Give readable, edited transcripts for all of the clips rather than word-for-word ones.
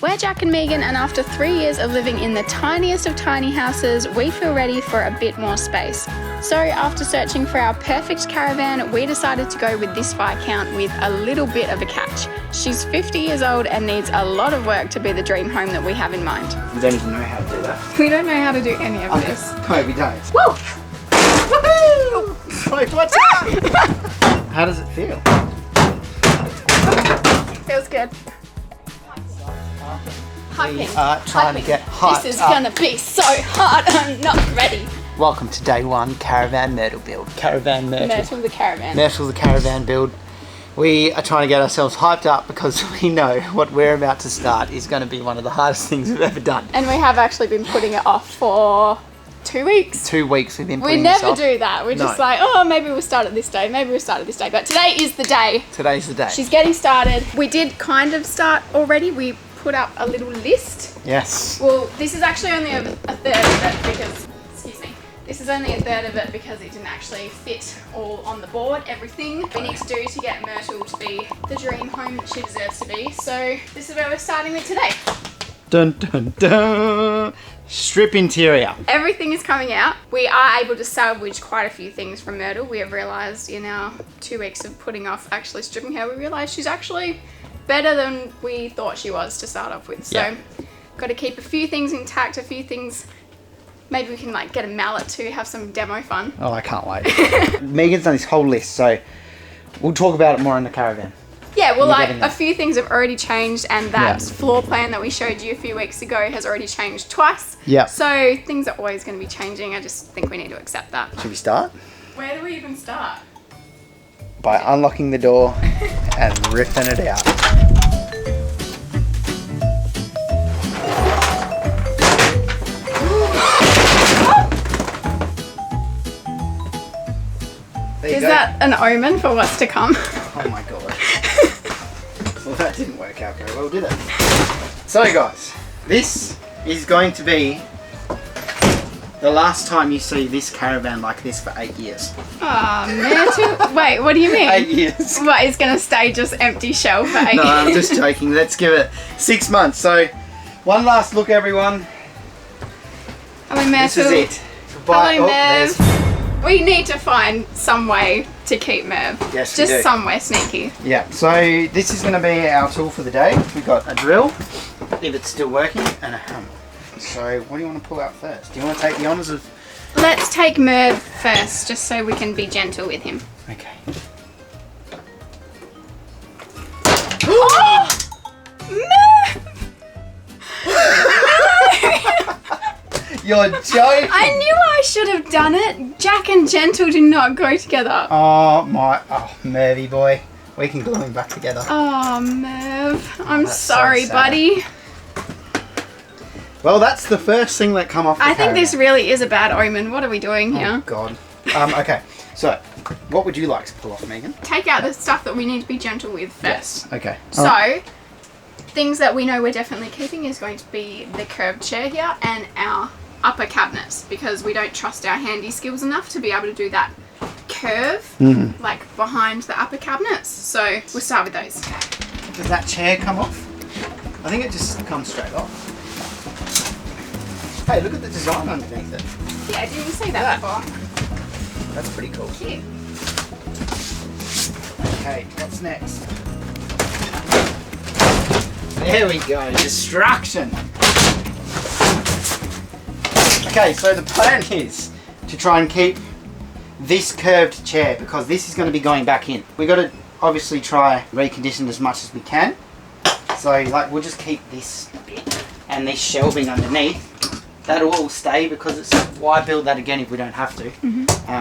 We're Jack and Megan, and after 3 years of living in the tiniest of tiny houses, we feel ready for a bit more space. So after searching for our perfect caravan, we decided to go with this Viscount with a little bit of a catch. She's 50 years old and needs a lot of work to be the dream home that we have in mind. We don't even know how to do that. We don't know how to do any of this. No, we don't. Woo! Woohoo! What's up? How does it feel? Feels good. We are trying to get hyped This is up. gonna be so hard. I'm not ready. Welcome to day one, caravan myrtle build. Caravan myrtle. Myrtle the caravan. Myrtle the caravan build. We are trying to get ourselves hyped up because we know what we're about to start is going to be one of the hardest things we've ever done. And we have actually been putting it off for 2 weeks. 2 weeks we've been putting We this never off. do that. We're just like, oh, maybe we'll start it this day. Maybe we'll start it this day. But today is the day. Today's the day. She's getting started. We did kind of start already. We put up a little list. Yes. Well, this is actually only a third of it because, excuse me, this is only a third of it because it didn't actually fit all on the board, everything we need to do to get Myrtle to be the dream home that she deserves to be. So this is where we're starting with today. Dun dun dun. Strip interior. Everything is coming out. We are able to salvage quite a few things from Myrtle. We have realised in our 2 weeks of putting off actually stripping her, we realised she's actually better than we thought she was to start off with. So got to keep a few things intact, a few things. Maybe we can like get a mallet to have some demo fun. Oh, I can't wait. Megan's done this whole list, so we'll talk about it more in the caravan. Yeah, well, You're like getting a that. few things have already changed, and that floor plan that we showed you a few weeks ago has already changed twice. Yeah. So things are always going to be changing. I just think we need to accept that. Should we start? Where do we even start? By unlocking the door and ripping it out. Is that an omen for what's to come? Oh my god. Well, that didn't work out very well, did it? So guys, this is going to be the last time you see this caravan like this for 8 years. Oh, Myrtle. Wait, what do you mean? 8 years. What, it's going to stay just empty shell for 8 No, years? I'm just joking. Let's give it 6 months. So, one last look, everyone. Hello, Myrtle. This is it. Goodbye. Hello, Oh, Merv. there's- We need to find some way to keep Merv. Yes, we Just do. somewhere sneaky. Yeah, so this is going to be our tool for the day. We've got a drill, if it's still working, and a hammer. So what do you want to pull out first? Do you want to take the honours of... Let's take Merv first, just so we can be gentle with him. Okay. Oh! Merv! You're joking! I knew I should have done it. Jack and gentle do not go together. Oh Mervy boy. We can glue him back together. Oh, Merv. I'm That's so sorry, sad. buddy. Well, that's the first thing that come off the I think this caravan. really is a bad omen. What are we doing Oh here? god. Okay, so what would you like to pull off, Megan? Take out the stuff that we need to be gentle with first. Okay. So, things that we know we're definitely keeping is going to be the curved chair here and our upper cabinets, because we don't trust our handy skills enough to be able to do that curve like behind the upper cabinets. So we'll start with those. Does that chair come off? I think it just comes straight off. Hey, look at the design underneath it. Yeah, didn't you see that before? That's pretty cool. Cute. Okay, what's next? There we go, destruction. Okay, so the plan is to try and keep this curved chair because this is going to be going back in. We've got to obviously try recondition as much as we can. So like we'll just keep this bit and this shelving underneath. That'll all stay because it's why build that again if we don't have to,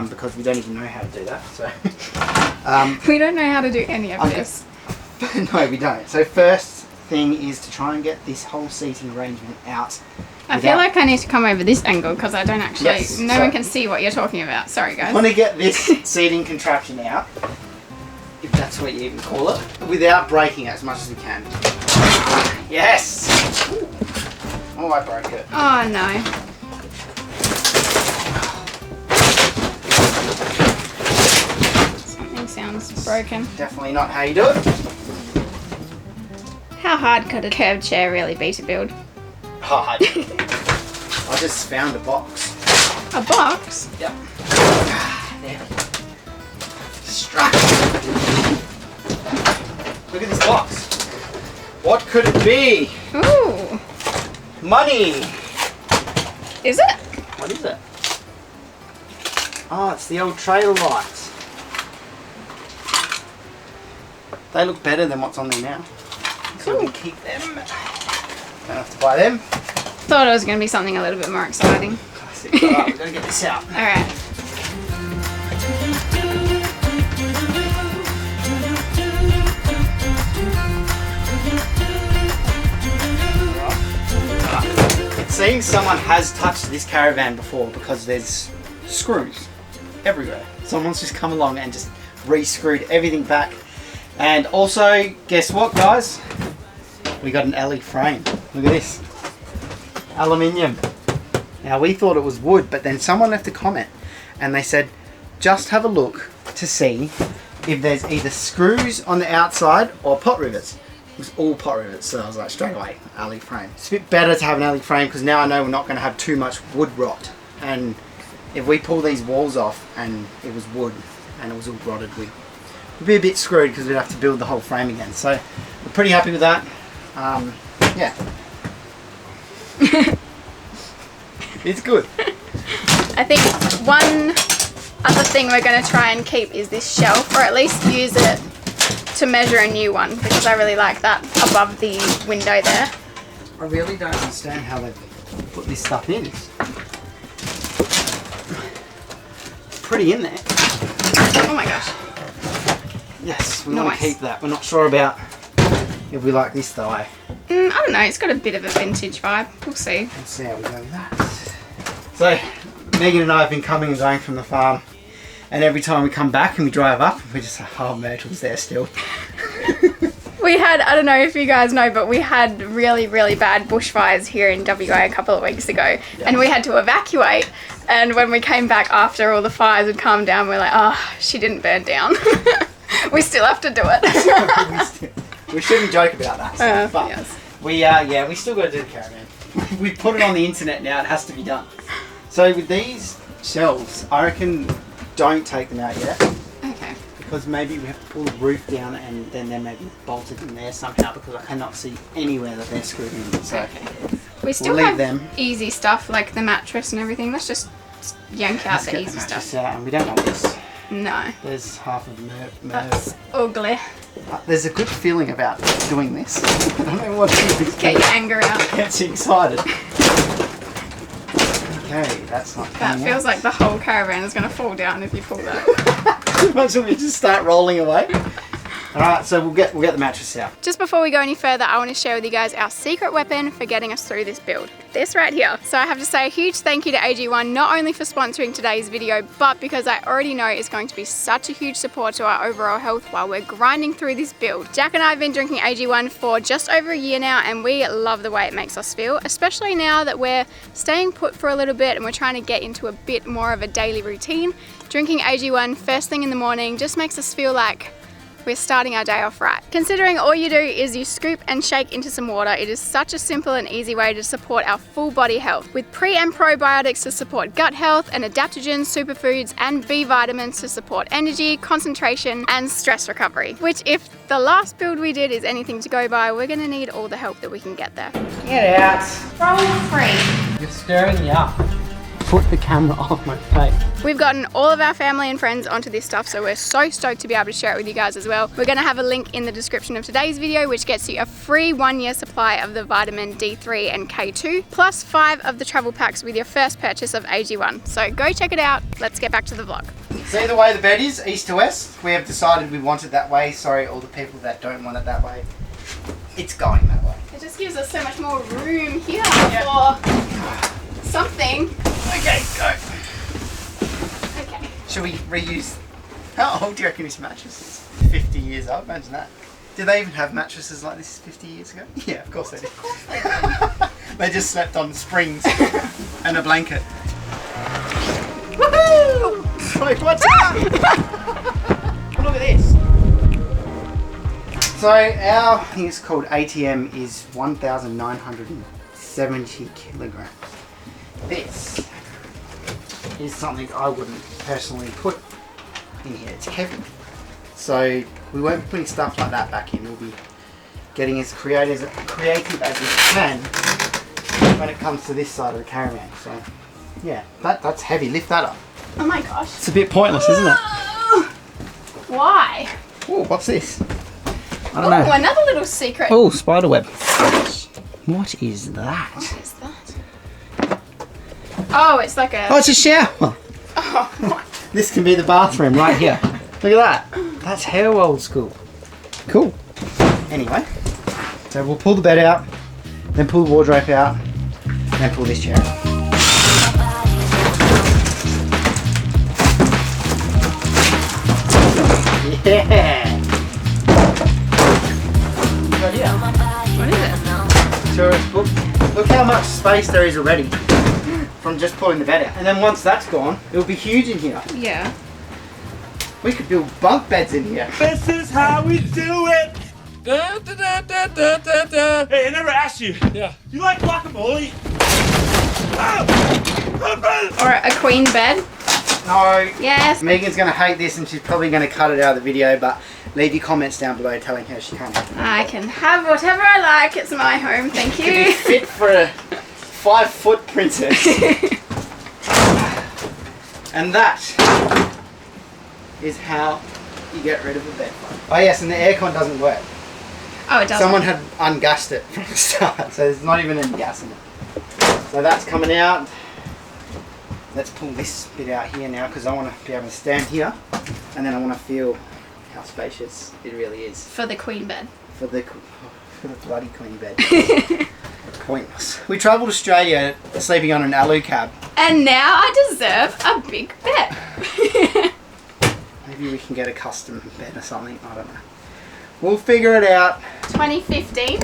because we don't even know how to do that. So We don't know how to do any of Okay. this. no, we don't. So first thing is to try and get this whole seating arrangement out. I feel like I need to come over this angle because I don't actually, Yes, no so- one can see what you're talking about. Sorry I guys. want to get this seating contraption out, if that's what you even call it, without breaking it as much as we can. Yes! Oh, I broke it. Oh no. Something sounds broken. Definitely not how you do it. How How hard could a curved chair really be to build? Hard. I just found a box. A box? Yep. There. Struck. Look at this box. What could it be? Ooh. Money. Is it? What is it? Oh, it's the old trailer lights. They look better than what's on there now. So we can keep them. Don't have to buy them. Thought it was going to be something a little bit more exciting. Classic. Alright, we've got to get this out. Alright. It seems someone has touched this caravan before because there's screws everywhere. Someone's just come along and just re-screwed everything back. And also, guess what, guys? We got an alley frame. Look at this. Aluminium. Now we thought it was wood, but then someone left a comment and they said, just have a look to see if there's either screws on the outside or pot rivets. It was all pot rivets, so I was like, straight away, alley frame. It's a bit better to have an alley frame because now I know we're not going to have too much wood rot. And if we pull these walls off and it was wood and it was all rotted, we'd be a bit screwed because we'd have to build the whole frame again. So we're pretty happy with that. Yeah. It's good. I think one other thing we're going to try and keep is this shelf, or at least use it to measure a new one, because I really like that above the window there. I really don't understand how they put this stuff in. It's pretty in there. Oh my gosh. Yes, we want to keep that. We're not sure about if we like this though. I don't know, it's got a bit of a vintage vibe. We'll see. Let's see how we go with that. So, Megan and I have been coming and going from the farm, and every time we come back and we drive up, we just like, oh, Myrtle's there still. We had, I don't know if you guys know, but we had really, really bad bushfires here in WA a couple of weeks ago, and we had to evacuate. And when we came back after all the fires had calmed down, we're like, oh, she didn't burn down. We still have to do it. We shouldn't joke about that stuff, but yes. we still got to do the caravan. We put it on the internet now, it has to be done. So with these shelves, I reckon don't take them out yet. Okay. Because maybe we have to pull the roof down and then they're maybe bolted in there somehow, because I cannot see anywhere that they're screwed in. So we still we'll have leave them. Easy stuff like the mattress and everything. Let's just yank out the easy stuff. Out, and we don't want this. No. There's half of That's ugly. There's a good feeling about doing this. I don't know what it is. Get your anger out. Gets you excited. Okay, that's not That feels like the whole caravan is going to fall down if you pull that. Might as well we just start rolling away. Alright, so we'll get the mattress out. Just before we go any further, I want to share with you guys our secret weapon for getting us through this build. This right here. So I have to say a huge thank you to AG1, not only for sponsoring today's video, but because I already know it's going to be such a huge support to our overall health while we're grinding through this build. Jack and I have been drinking AG1 for just over a year now, and we love the way it makes us feel, especially now that we're staying put for a little bit and we're trying to get into a bit more of a daily routine. Drinking AG1 first thing in the morning just makes us feel like we're starting our day off right. Considering all you do is you scoop and shake into some water, it is such a simple and easy way to support our full body health. With pre and probiotics to support gut health, and adaptogens, superfoods and B vitamins to support energy, concentration and stress recovery. Which, if the last build we did is anything to go by, we're gonna need all the help that we can get there. Get out. Roll free. You're stirring me up. Put the camera off my face. We've gotten all of our family and friends onto this stuff, so we're so stoked to be able to share it with you guys as well. We're going to have a link in the description of today's video, which gets you a free 1-year supply of the vitamin D3 and K2, plus 5 of the travel packs with your first purchase of AG1. So go check it out. Let's get back to the vlog. See the way the bed is, east to west? We have decided we want it that way. Sorry, all the people that don't want it that way. It's going that way. It just gives us so much more room here for something. Okay, go. Okay. Should we reuse... How old do you reckon this mattress is? 50 years old, imagine that. Did they even have mattresses like this 50 years ago? Yeah, of course they did. Of course they did. They just slept on springs and a blanket. Woohoo! Wait, what's that? Look at this. So our, I think it's called ATM, is 1,970 kilograms. This is something I wouldn't personally put in here. It's heavy. So we won't be putting stuff like that back in. We'll be getting as creative as we can when it comes to this side of the caravan. So yeah, that's heavy. Lift that up. Oh my gosh. It's a bit pointless, isn't it? Why? Oh, what's this? I don't know. Oh, another little secret. Oh, spider web. What is that? What is that? Oh, it's like a... Oh, it's a shower. Oh, what? This can be the bathroom right here. Look at that. That's how old school. Cool. Anyway, so we'll pull the bed out, then pull the wardrobe out, and then pull this chair out. Yeah. Good idea. What is it? Tourist book. Look how much space there is already from just pulling the bed out. And then once that's gone, it'll be huge in here. Yeah. We could build bunk beds in here. This is how we do it! Da, da, da, da, da, da, da. Hey, I never asked you. Yeah. You like guacamole? Or a queen bed. No. Yes. Megan's going to hate this and she's probably going to cut it out of the video, but leave your comments down below telling her she can't have it. I can have whatever I like. It's my home. Thank Could be you. fit for a 5-foot princess. And that is how you get rid of a bed bug. Oh yes, and the aircon doesn't work. Oh, it doesn't. Someone had ungassed it from the start, so there's not even any gas in it. So that's coming out. Let's pull this bit out here now because I want to be able to stand here and then I want to feel how spacious it really is. For the queen bed. For the bloody queen bed. Pointless. We travelled Australia sleeping on an alu cab. And now I deserve a big bed. Maybe we can get a custom bed or something, I don't know. We'll figure it out. 2015.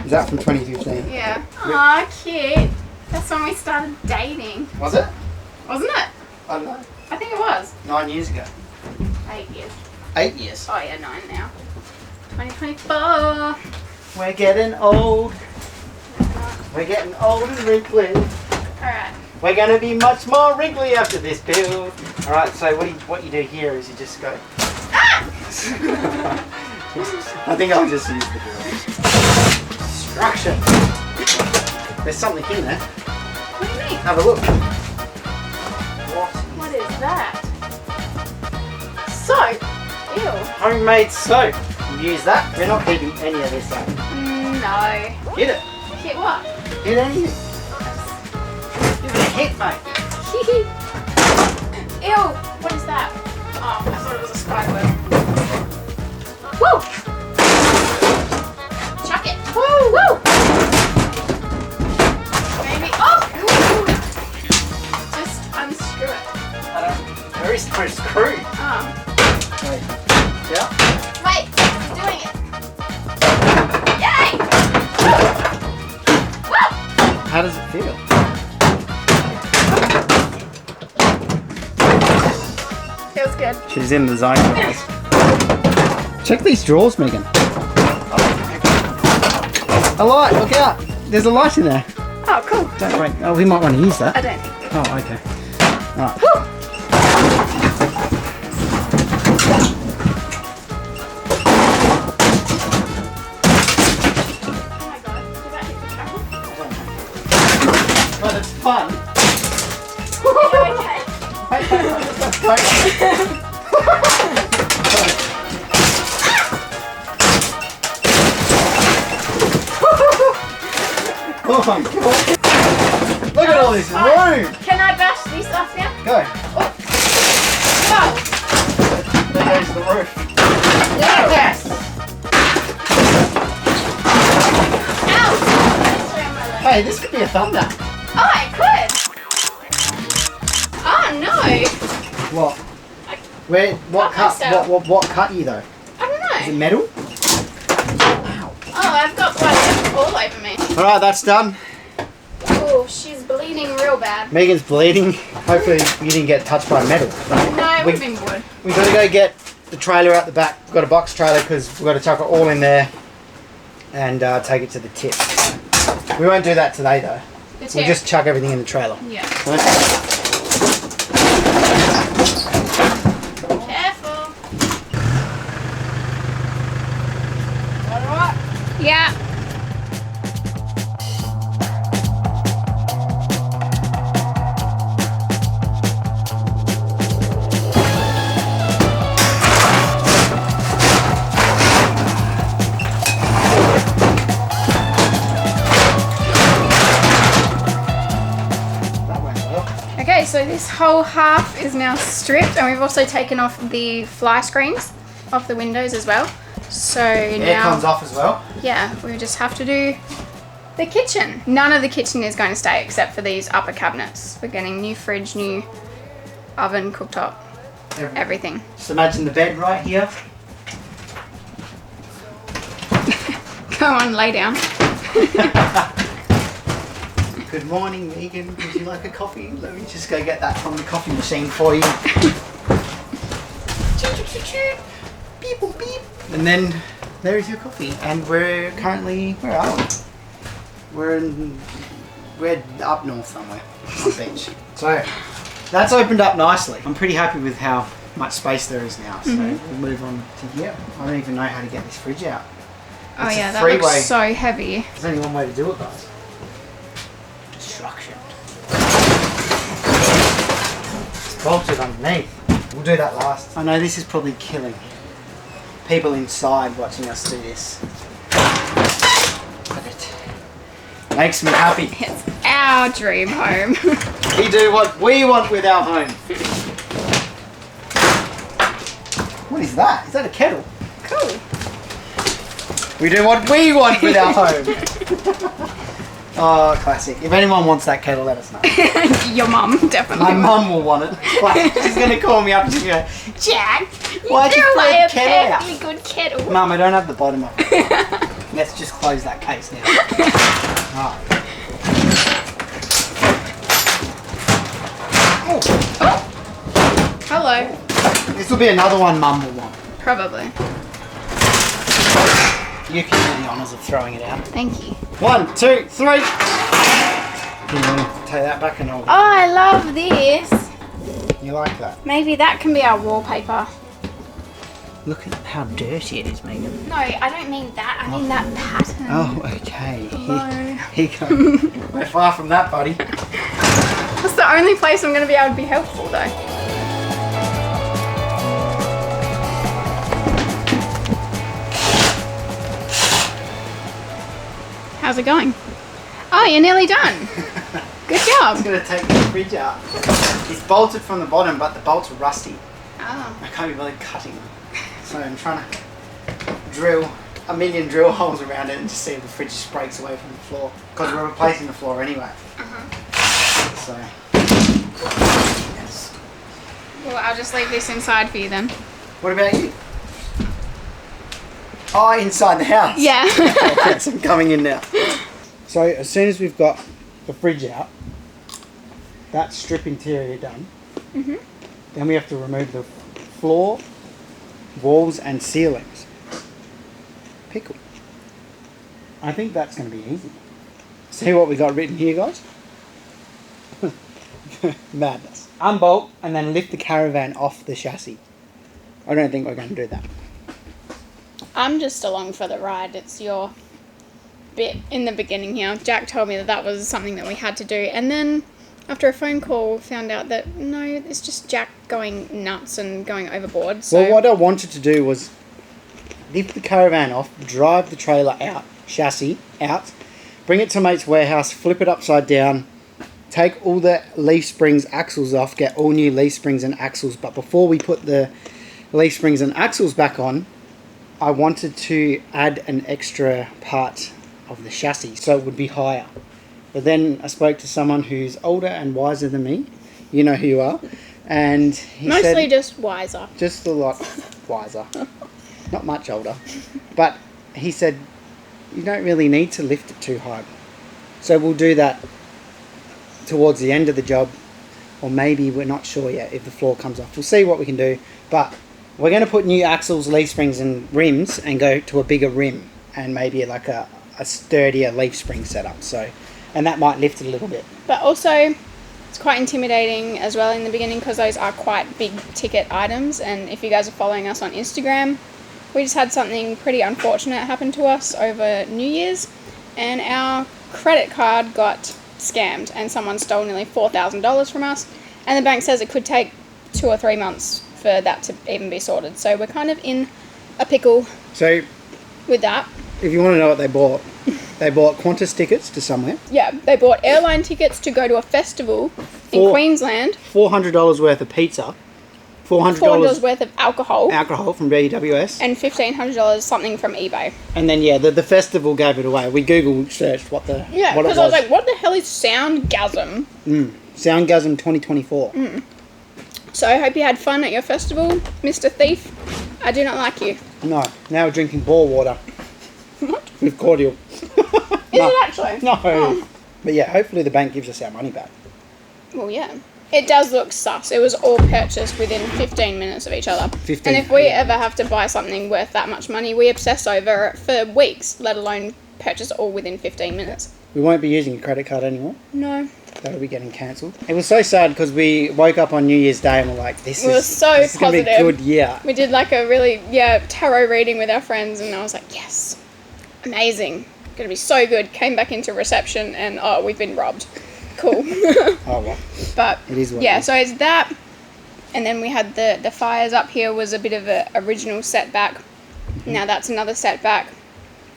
Is that from 2015? Yeah. Aw, cute. That's when we started dating. Was it? Wasn't it? I don't know. I think it was. 9 years ago. 8 years. 8 years. Oh yeah, 9 now. 2024. We're getting old. We're getting old and wrinkly. Alright. We're going to be much more wrinkly after this build. Alright, so what you do here is you just go... I think I'll just use the drill. Destruction. There's something in there. What do you mean? Have a look. What is that? Soap? Ew. Homemade soap. You use that. We're not keeping any of this up. No. Hit it. Hit what? Hit anything. Give it a hit, mate. Ew. What is that? Oh, I thought it was a spider web. Woo! Chuck it. Woo! Woo! Maybe. Oh! Just unscrew it. There is no screw. Oh. Wait. Yeah. Wait! I'm doing it. Yay! Woo! How does it feel? Feels good. She's in the zone, guys. Check these drawers, Megan. A light, look out. There's a light in there. Oh, cool. Don't break. Oh, we might want to use that. I don't think. Oh, okay. Alright. Woo! Oh my god, did that hit the camera? But it's fun. Okay. Oh my god. Look at all this room. Can I bash these off now? Go. Oh. There goes the roof. Yes. Ow. Hey, this could be a thumbnail. Oh, it could. Oh no. What? Where? What Cut cut? myself. What cut you though? I don't Is it know. metal? Oh, I've got blood all over me. Alright, that's done. Oh, she's bleeding real bad. Megan's bleeding. Hopefully you didn't get touched by metal. No, it would have been wood. We gotta go get the trailer out the back. We've got a box trailer because we've got to chuck it all in there and take it to the tip. We won't do that today though. We'll just chuck everything in the trailer. Yeah. Right? Careful. Alright? Yeah. Okay, so this whole half is now stripped, and we've also taken off the fly screens off the windows as well. So now Aircon's off as well. Yeah, we just have to do the kitchen. None of the kitchen is going to stay except for these upper cabinets. We're getting new fridge, new oven, cooktop, everything. Just imagine the bed right here. Go on, lay down. Good morning, Megan. Would you like a coffee? Let me just go get that from the coffee machine for you. Beep, boop, beep. And then there is your coffee. And we're currently, where are we? We're up north somewhere on the beach. So that's opened up nicely. I'm pretty happy with how much space there is now. So we'll move on to here. I don't even know how to get this fridge out. Oh It's yeah, a that looks freeway. so heavy. There's only one way to do it, guys. Destruction. It's bolted underneath. We'll do that last. I know this is probably killing people inside watching us do this. But it makes me happy. It's our dream home. We do what we want with our home. What is that? Is that a kettle? Cool. We do what we want with our home. Oh, classic. If anyone wants that kettle, let us know. Your mum, definitely. My mum will want it. Like, she's going to call me up and she's going to go, Jack, why'd you throw the kettle out? A good kettle. Mum, I don't have the bottom of it. Let's just close that case now. Right. Oh. Hello. This will be another one Mum will want. Probably. You can do the honours of throwing it out. Thank you. 1, 2, 3. You want to take that back and hold it? Oh, I love this. You like that? Maybe that can be our wallpaper. Look at how dirty it is, Megan. No, I don't mean that. I mean that pattern. Oh, okay. No. Here you go. We're far from that, buddy. That's the only place I'm going to be able to be helpful, though. How's it going? Oh, you're nearly done. Good I'm job. going to take the fridge out. It's bolted from the bottom, but the bolts are rusty. Oh. I can't be bothered cutting them. So I'm trying to drill a million drill holes around it and just see if the fridge just breaks away from the floor. Because we're replacing the floor anyway. So, yes. Well, I'll just leave this inside for you then. What about you? Oh, inside the house. Yeah. Yes, I'm coming in now. So as soon as we've got the fridge out, that strip interior done, then we have to remove the floor, walls and ceilings. Pickle. I think that's going to be easy. See what we got written here, guys? Madness. Unbolt and then lift the caravan off the chassis. I don't think we're going to do that. I'm just along for the ride. It's your bit in the beginning here. Jack told me that that was something that we had to do. And then after a phone call, found out that no, it's just Jack going nuts and going overboard. So. Well, what I wanted to do was lift the caravan off, drive the trailer out, chassis out, bring it to mate's warehouse, flip it upside down, take all the leaf springs, axles off, get all new leaf springs and axles. But before we put the leaf springs and axles back on, I wanted to add an extra part of the chassis so it would be higher. But then I spoke to someone who's older and wiser than me. You know who you are. And he Mostly said, just wiser. just a lot wiser. Not much older. But he said, you don't really need to lift it too hard. So we'll do that towards the end of the job. Or maybe we're not sure yet if the floor comes off. We'll see what we can do. But We're going to put new axles, leaf springs and rims and go to a bigger rim and maybe like a sturdier leaf spring setup. So, and that might lift it a little bit. But also, it's quite intimidating as well in the beginning because those are quite big ticket items. And if you guys are following us on Instagram, we just had something pretty unfortunate happen to us over New Year's, and our credit card got scammed and someone stole nearly $4,000 from us, and the bank says it could take 2 or 3 months for that to even be sorted. So we're kind of in a pickle So with that. if you want to know what they bought Qantas tickets to somewhere. Yeah, they bought airline tickets to go to a festival in Queensland. $400 worth of pizza. $400 worth of alcohol. Alcohol from BWS. And $1,500 something from eBay. And then, yeah, the festival gave it away. We Google searched what it was. Yeah, because I was like, what the hell is Soundgasm? Soundgasm 2024. So I hope you had fun at your festival, Mr. Thief. I do not like you. No, now we're drinking bore water. What? With cordial. Is it actually? No. Oh. But yeah, hopefully the bank gives us our money back. Well, yeah. It does look sus. It was all purchased within 15 minutes of each other. 15, and if we yeah. ever have to buy something worth that much money, we obsess over it for weeks, let alone purchase it all within 15 minutes. We won't be using a credit card anymore. No. That'll be getting cancelled. It was so sad because we woke up on New Year's Day and we're like, this is going to be a good year. We did like a really, tarot reading with our friends, and I was like, yes, amazing. Going to be so good. Came back into reception and, we've been robbed. Cool. Oh, well. But, it is what yeah, it is. so it's that. And then we had the fires up here was a bit of an original setback. Mm-hmm. Now that's another setback.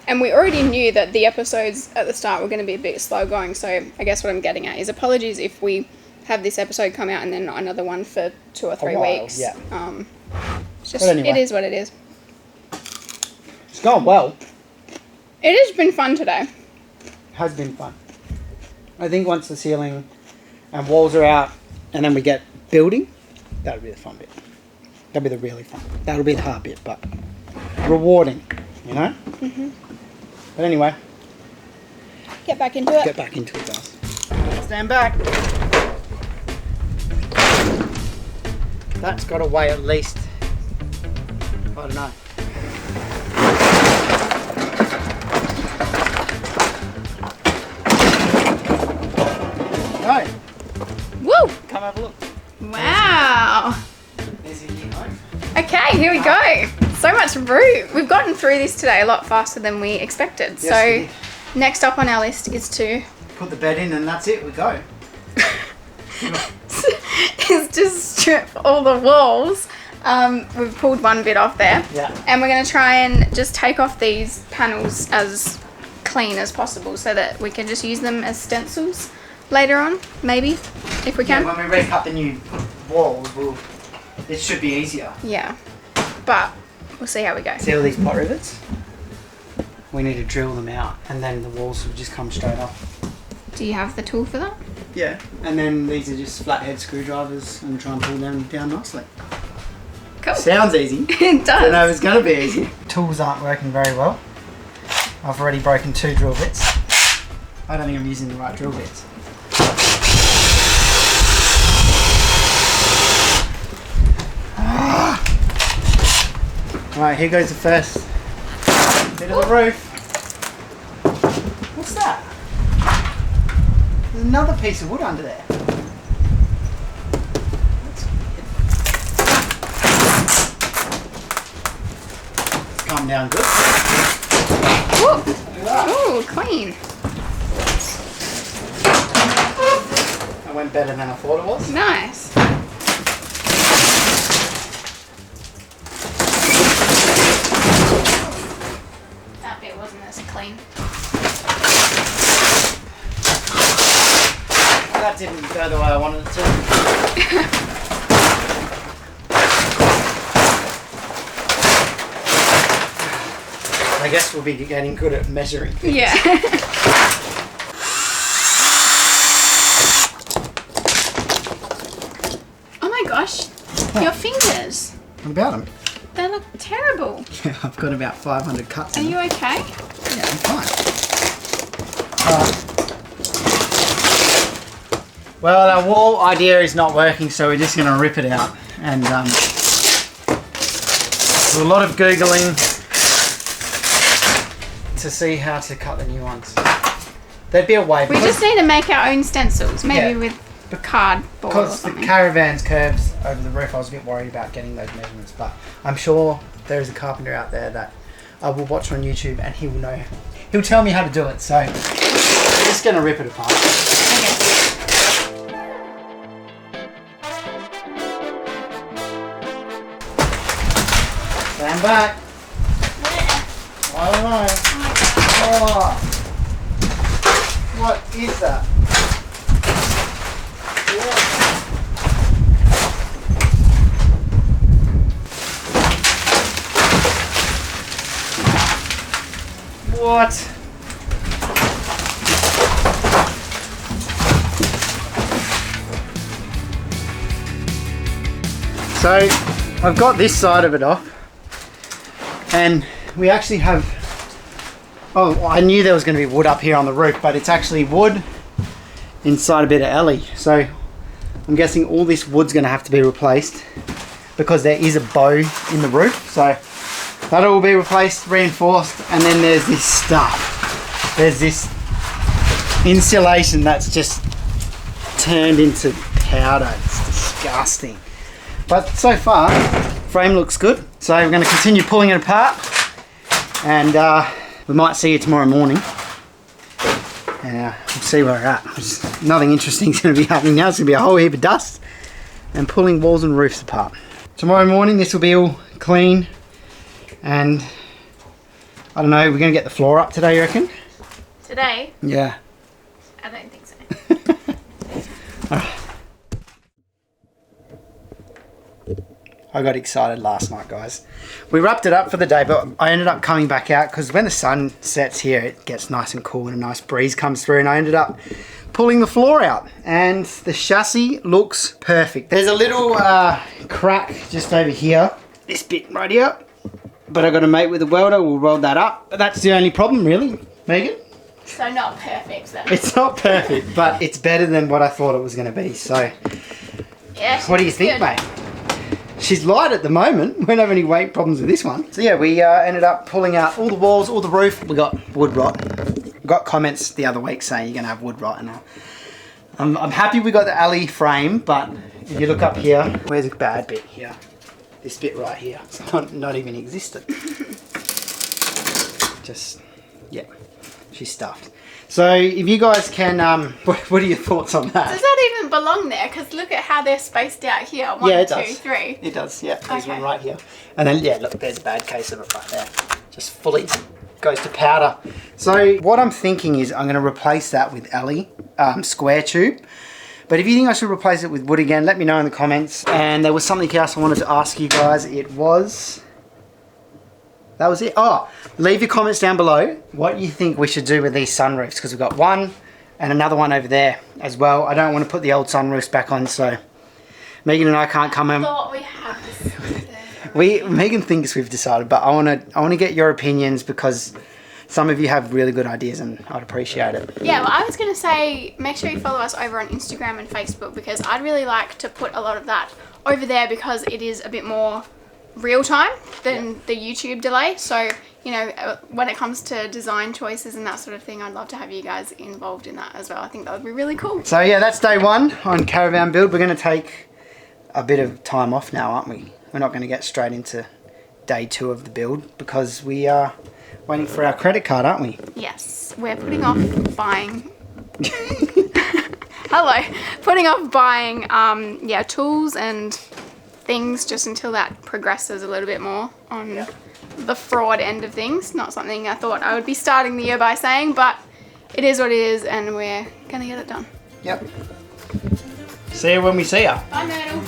And we already knew that the episodes at the start were going to be a bit slow going. So I guess what I'm getting at is apologies if we have this episode come out and then not another one for 2 or 3 weeks. Yeah. It's just, But anyway. It is what it is. It's gone well. It has been fun today. Has been fun. I think once the ceiling and walls are out and then we get building, that'll be the fun bit. That'll be the really fun. That'll be the hard bit, but rewarding, you know? Mm-hmm. But anyway. Get back into it. Get back into it, guys. Stand back. That's got to weigh at least, I don't know. Right. Woo! Come have a look. Wow. There's your new home. Okay, here we go. So much route. We've gotten through this today a lot faster than we expected. Yes, we So did. next up on our list is to Put the bed in and that's it, we go. is just strip all the walls. We've pulled one bit off there. Yeah. And we're going to try and just take off these panels as clean as possible so that we can just use them as stencils later on, maybe, if we can. Yeah, when we recut the new walls, it should be easier. Yeah. But we'll see how we go. See all these pot rivets? We need to drill them out and then the walls will just come straight off. Do you have the tool for that? Yeah. And then these are just flathead screwdrivers and try and pull them down nicely. Cool. Sounds easy. It does. Don't know if it's going to be easy. Tools aren't working very well. I've already broken 2 drill bits. I don't think I'm using the right drill bits. Alright, here goes the first bit of the roof. What's that? There's another piece of wood under there. That's weird. It's come down good. Ooh, clean. That went better than I thought it was. Nice. That bit wasn't as clean. That didn't go the way I wanted it to. I guess we'll be getting good at measuring things. Yeah. Oh my gosh. Your fingers. What about them? They look terrible. Yeah, I've got about 500 cuts Are in you them. okay? Yeah, I'm fine. Well, our wall idea is not working, so we're just going to rip it out and There's a lot of Googling to see how to cut the new ones. There'd be a way. We just need to make our own stencils, maybe Yeah. with cardboard or Because the something. Caravan's curves over the roof, I was a bit worried about getting those measurements, but I'm sure there is a carpenter out there that I will watch on YouTube and he will know. He'll tell me how to do it, so I'm just going to rip it apart. Okay. Stand back. I don't know. Oh. What is that? What? So I've got this side of it off, and we actually have, oh, I knew there was going to be wood up here on the roof, but it's actually wood inside a bit of alley. So I'm guessing all this wood's going to have to be replaced because there is a bow in the roof. So that'll all be replaced, reinforced, and then there's this stuff. There's this insulation that's just turned into powder. It's disgusting. But so far, frame looks good. So we're going to continue pulling it apart, and we might see you tomorrow morning. And we'll see where we're at. Nothing interesting is going to be happening now. It's going to be a whole heap of dust and pulling walls and roofs apart. Tomorrow morning, this will be all clean. And I don't know, we're going to get the floor up today, you reckon? Today? Yeah. I don't think so. I got excited last night, guys. We wrapped it up for the day, but I ended up coming back out because when the sun sets here, it gets nice and cool and a nice breeze comes through, and I ended up pulling the floor out, and the chassis looks perfect. There's a little crack just over here, this bit right here, but I got a mate with a welder. We'll weld that up. But that's the only problem, really, Megan. So not perfect then. It's not perfect, but it's better than what I thought it was going to be. So, Yeah. what do you think, mate? She's light at the moment. We don't have any weight problems with this one. So yeah, we ended up pulling out all the walls, all the roof. We got wood rot. We got comments the other week saying you're going to have wood rot, and I'm happy we got the alley frame, but if you look up here, where's the bad bit here? This bit right here. It's not even existent. Just, yeah, she's stuffed. So if you guys can, what are your thoughts on that? Does that even belong there? Because look at how they're spaced out here. One, Yeah, it two, does. three. It does, yeah. There's Okay. one right here. And then, yeah, look, there's a bad case of it right there. Just fully goes to powder. So what I'm thinking is I'm going to replace that with alley square tube. But if you think I should replace it with wood again, let me know in the comments. And there was something else I wanted to ask you guys. That was it. Oh, leave your comments down below what you think we should do with these sunroofs, because we've got one and another one over there as well. I don't want to put the old sunroofs back on, so Megan and I can't come I in. thought we had this. Megan thinks we've decided, but I want to get your opinions because some of you have really good ideas and I'd appreciate it. Yeah, well, I was going to say make sure you follow us over on Instagram and Facebook, because I'd really like to put a lot of that over there because it is a bit more real time than the YouTube delay. So, you know, when it comes to design choices and that sort of thing, I'd love to have you guys involved in that as well. I think that would be really cool. So yeah, that's day one on Caravan build. We're going to take a bit of time off now, aren't we? We're not going to get straight into day two of the build because we are waiting for our credit card, aren't we? Yes, we're putting off buying putting off buying yeah, tools and things just until that progresses a little bit more on the fraud end of things. Not something I thought I would be starting the year by saying, but it is what it is and we're gonna get it done. Yep. See you when we see you. Bye, Myrtle.